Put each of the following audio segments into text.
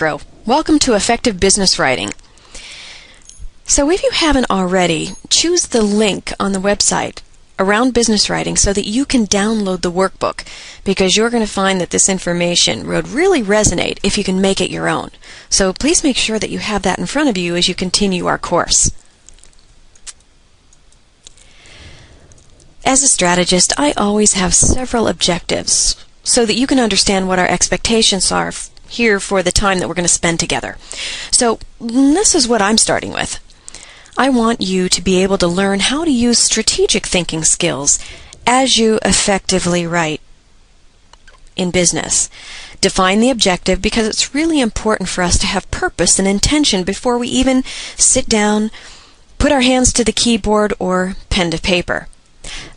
Welcome to Effective Business Writing. So if you haven't already, choose the link on the website around business writing so that you can download the workbook, because you're going to find that this information would really resonate if you can make it your own. So please make sure that you have that in front of you as you continue our course. As a strategist, I always have several objectives so that you can understand what our expectations are here for the time that we're going to spend together. So this is what I'm starting with. I want you to be able to learn how to use strategic thinking skills as you effectively write in business. Define the objective, because it's really important for us to have purpose and intention before we even sit down, put our hands to the keyboard or pen to paper.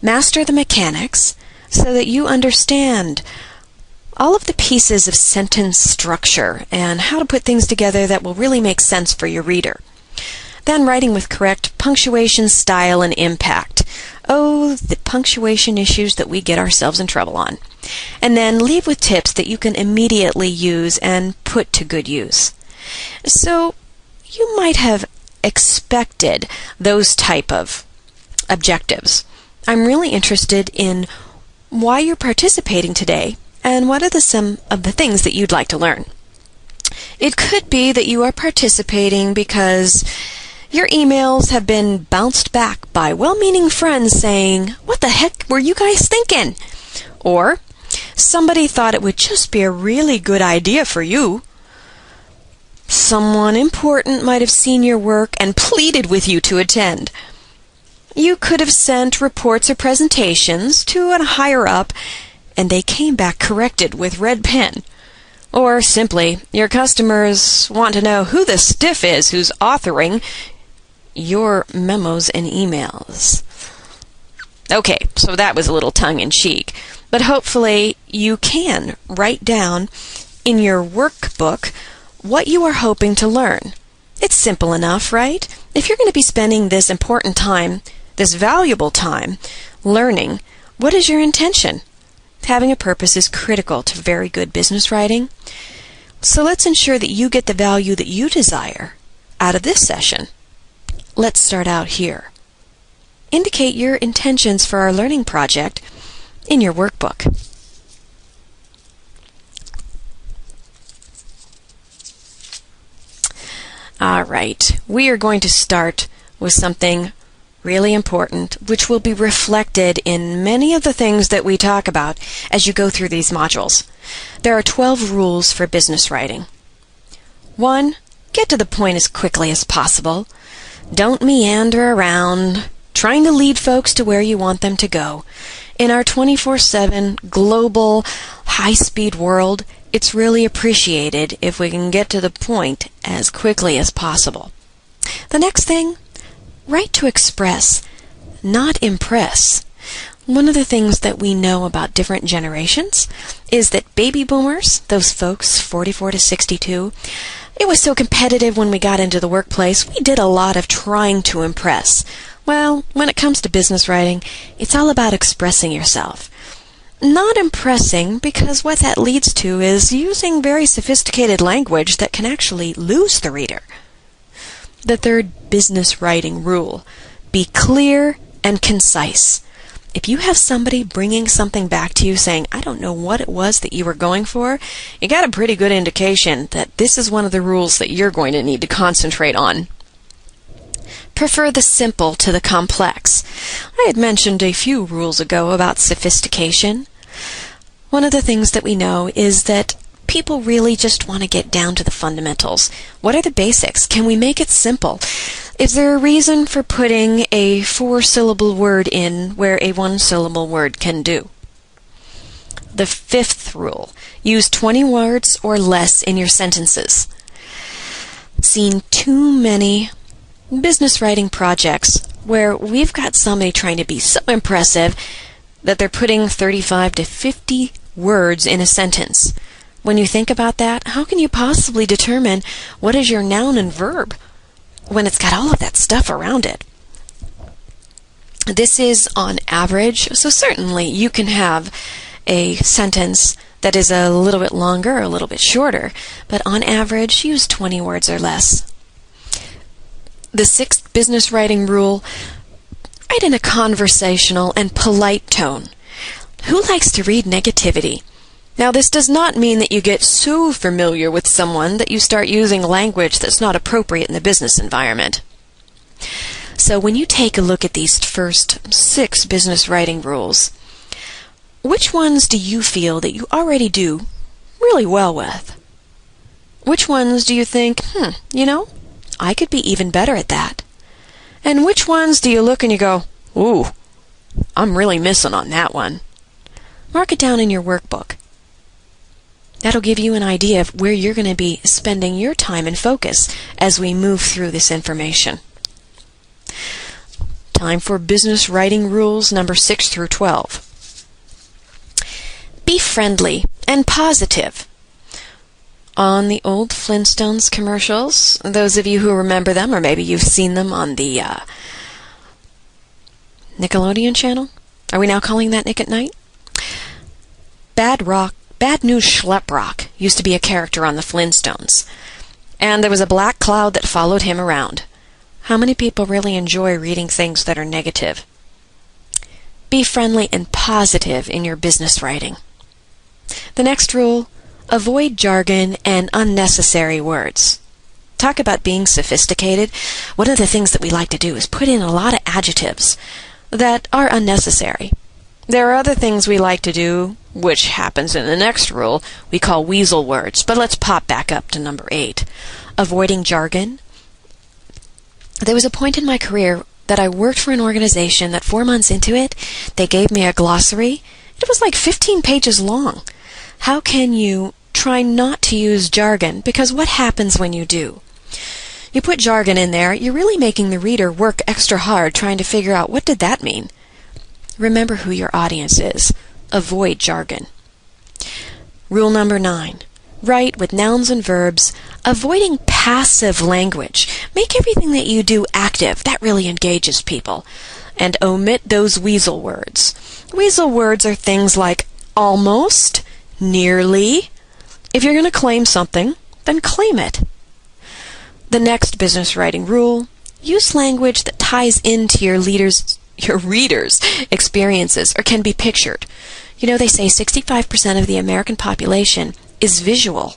Master the mechanics so that you understand all of the pieces of sentence structure and how to put things together that will really make sense for your reader. Then writing with correct punctuation, style, and impact. Oh, the punctuation issues that we get ourselves in trouble on. And then leave with tips that you can immediately use and put to good use. So you might have expected those type of objectives. I'm really interested in why you're participating today and what are some of the things that you'd like to learn. It could be that you are participating because your emails have been bounced back by well-meaning friends saying, "What the heck were you guys thinking?" Or somebody thought it would just be a really good idea for you. Someone important might have seen your work and pleaded with you to attend. You could have sent reports or presentations to a higher up and they came back corrected with red pen. Or simply, your customers want to know who the stiff is who's authoring your memos and emails. Okay, so that was a little tongue-in-cheek, but hopefully you can write down in your workbook what you are hoping to learn. It's simple enough, right? If you're going to be spending this important time, this valuable time, learning, what is your intention? Having a purpose is critical to very good business writing. So let's ensure that you get the value that you desire out of this session. Let's start out here. Indicate your intentions for our learning project in your workbook. All right, we are going to start with something really important, which will be reflected in many of the things that we talk about as you go through these modules. There are 12 rules for business writing. 1. Get to the point as quickly as possible. Don't meander around, trying to lead folks to where you want them to go. In our 24/7 global high-speed world, it's really appreciated if we can get to the point as quickly as possible. The next thing, write to express, not impress. One of the things that we know about different generations is that baby boomers, those folks 44 to 62, it was so competitive when we got into the workplace, we did a lot of trying to impress. Well, when it comes to business writing, it's all about expressing yourself. Not impressing, because what that leads to is using very sophisticated language that can actually lose the reader. The third business writing rule, be clear and concise. If you have somebody bringing something back to you saying, "I don't know what it was that you were going for," you got a pretty good indication that this is one of the rules that you're going to need to concentrate on. Prefer the simple to the complex. I had mentioned a few rules ago about sophistication. One of the things that we know is that people really just want to get down to the fundamentals. What are the basics? Can we make it simple? Is there a reason for putting a 4-syllable word in where a 1-syllable word can do? The 5th rule, use 20 words or less in your sentences. Seen too many business writing projects where we've got somebody trying to be so impressive that they're putting 35 to 50 words in a sentence. When you think about that, how can you possibly determine what is your noun and verb when it's got all of that stuff around it? This is on average, so certainly you can have a sentence that is a little bit longer or a little bit shorter, but on average, use 20 words or less. The sixth business writing rule: write in a conversational and polite tone. Who likes to read negativity? Now, this does not mean that you get so familiar with someone that you start using language that's not appropriate in the business environment. So when you take a look at these first 6 business writing rules, which ones do you feel that you already do really well with? Which ones do you think, I could be even better at that? And which ones do you look and you go, ooh, I'm really missing on that one? Mark it down in your workbook. That'll give you an idea of where you're going to be spending your time and focus as we move through this information. Time for business writing rules number 6 through 12. Be friendly and positive. On the old Flintstones commercials, those of you who remember them, or maybe you've seen them on the Nickelodeon channel? Are we now calling that Nick at Night? Bad News Schleprock used to be a character on the Flintstones, and there was a black cloud that followed him around. How many people really enjoy reading things that are negative? Be friendly and positive in your business writing. The next rule: avoid jargon and unnecessary words. Talk about being sophisticated. One of the things that we like to do is put in a lot of adjectives that are unnecessary. There are other things we like to do, which happens in the next rule, we call weasel words. But let's pop back up to number 8. Avoiding jargon. There was a point in my career that I worked for an organization that 4 months into it, they gave me a glossary. It was like 15 pages long. How can you try not to use jargon? Because what happens when you do? You put jargon in there, you're really making the reader work extra hard trying to figure out, what did that mean? Remember who your audience is. Avoid jargon. Rule number 9. Write with nouns and verbs, avoiding passive language. Make everything that you do active. That really engages people. And omit those weasel words. Weasel words are things like almost, nearly. If you're going to claim something, then claim it. The next business writing rule: use language that ties into your readers' experiences or can be pictured. They say 65% of the American population is visual.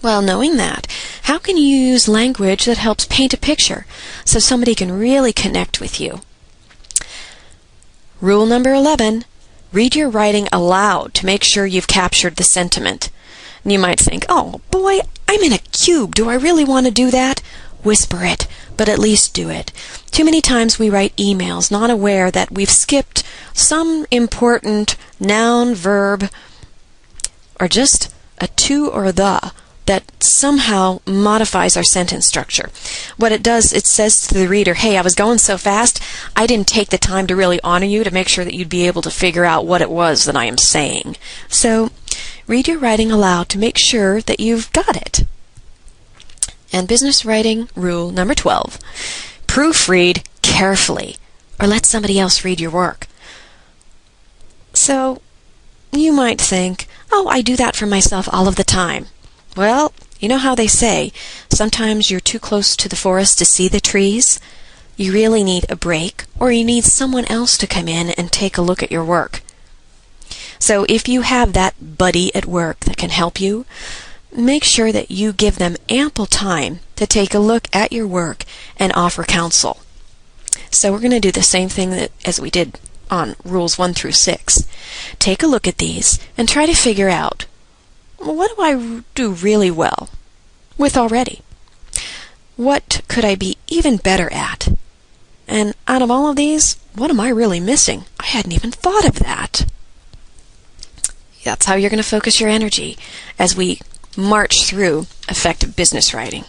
Well, knowing that, how can you use language that helps paint a picture so somebody can really connect with you? Rule number 11. Read your writing aloud to make sure you've captured the sentiment. And you might think, oh boy, I'm in a cube. Do I really want to do that? Whisper it, but at least do it. Too many times we write emails not aware that we've skipped some important noun, verb, or just a to or the that somehow modifies our sentence structure. What it does, it says to the reader, hey, I was going so fast, I didn't take the time to really honor you to make sure that you'd be able to figure out what it was that I am saying. So, read your writing aloud to make sure that you've got it. And business writing rule number 12. Proofread carefully, or let somebody else read your work. So, you might think, oh, I do that for myself all of the time. Well, you know how they say, sometimes you're too close to the forest to see the trees? You really need a break, or you need someone else to come in and take a look at your work. So if you have that buddy at work that can help you, make sure that you give them ample time to take a look at your work and offer counsel. So we're going to do the same thing as we did on rules 1 through 6. Take a look at these and try to figure out, what do I do really well with already? What could I be even better at? And out of all of these, what am I really missing? I hadn't even thought of that. That's how you're going to focus your energy as we march through effective business writing.